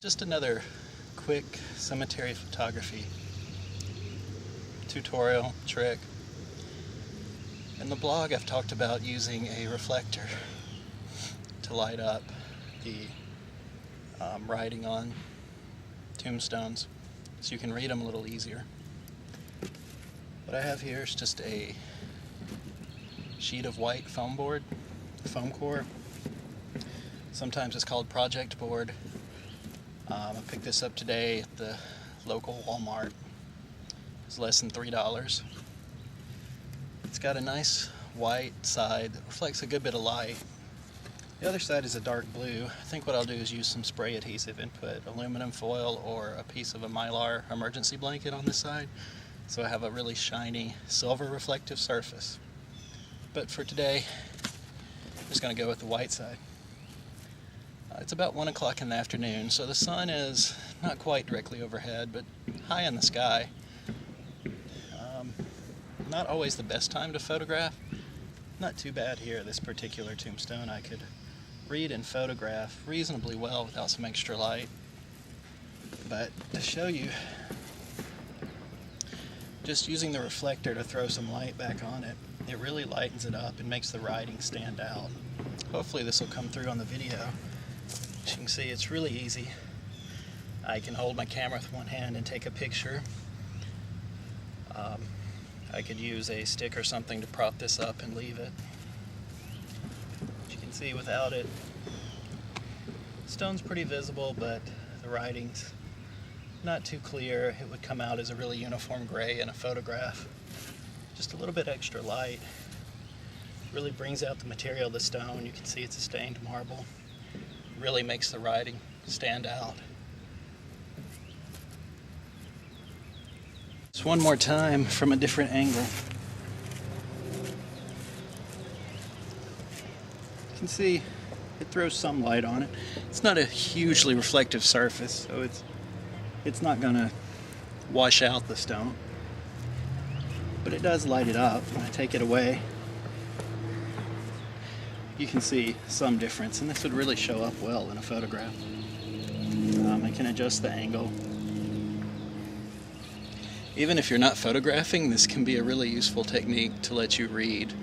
Just another quick cemetery photography tutorial trick. In the blog I've talked about using a reflector to light up the writing on tombstones so you can read them a little easier. What I have here is just a sheet of white foam core. Sometimes it's called project board. I picked this up today at the local Walmart. It's less than $3. It's got a nice white side that reflects a good bit of light. The other side is a dark blue. I think what I'll do is use some spray adhesive and put aluminum foil or a piece of a Mylar emergency blanket on this side, so I have a really shiny silver reflective surface. But for today, I'm just going to go with the white side. It's about 1 o'clock in the afternoon, so the sun is not quite directly overhead, but high in the sky. Not always the best time to photograph. Not too bad here, this particular tombstone. I could read and photograph reasonably well without some extra light. But to show you, just using the reflector to throw some light back on it, it really lightens it up and makes the writing stand out. Hopefully this will come through on the video. As you can see, it's really easy. I can hold my camera with one hand and take a picture. I could use a stick or something to prop this up and leave it. As you can see, without it, the stone's pretty visible, but the writing's not too clear. It would come out as a really uniform gray in a photograph. Just a little bit extra light really brings out the material of the stone. You can see it's a stained marble. Really makes the writing stand out. Just one more time from a different angle. You can see it throws some light on it. It's not a hugely reflective surface, so it's not going to wash out the stone. But it does light it up. When I take it away, you can see some difference, and this would really show up well in a photograph. I can adjust the angle. Even if you're not photographing, this can be a really useful technique to let you read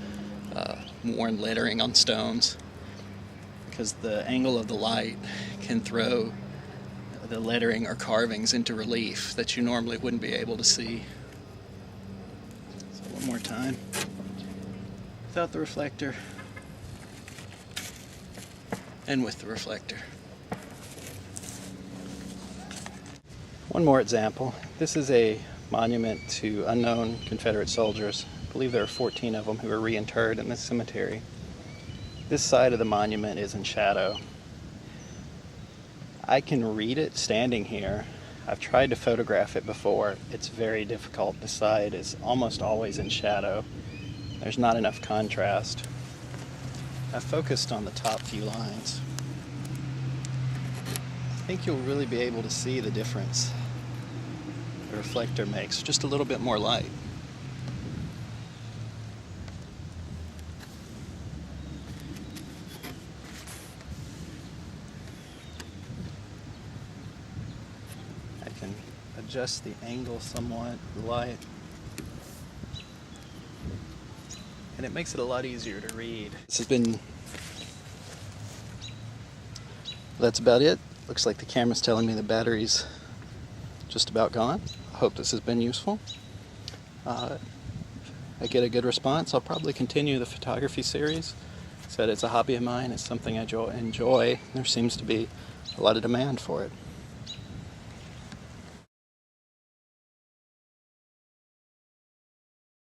worn lettering on stones, because the angle of the light can throw the lettering or carvings into relief that you normally wouldn't be able to see. So one more time, without the reflector and with the reflector. One more example. This is a monument to unknown Confederate soldiers. I believe there are 14 of them who were reinterred in this cemetery. This side of the monument is in shadow. I can read it standing here. I've tried to photograph it before. It's very difficult. The side is almost always in shadow. There's not enough contrast. I've focused on the top few lines. I think you'll really be able to see the difference the reflector makes. Just a little bit more light. I can adjust the angle somewhat, the light, and it makes it a lot easier to read. That's about it. Looks like the camera's telling me the battery's just about gone. I hope this has been useful. I get a good response. I'll probably continue the photography series. Said it's a hobby of mine. It's something I enjoy. There seems to be a lot of demand for it.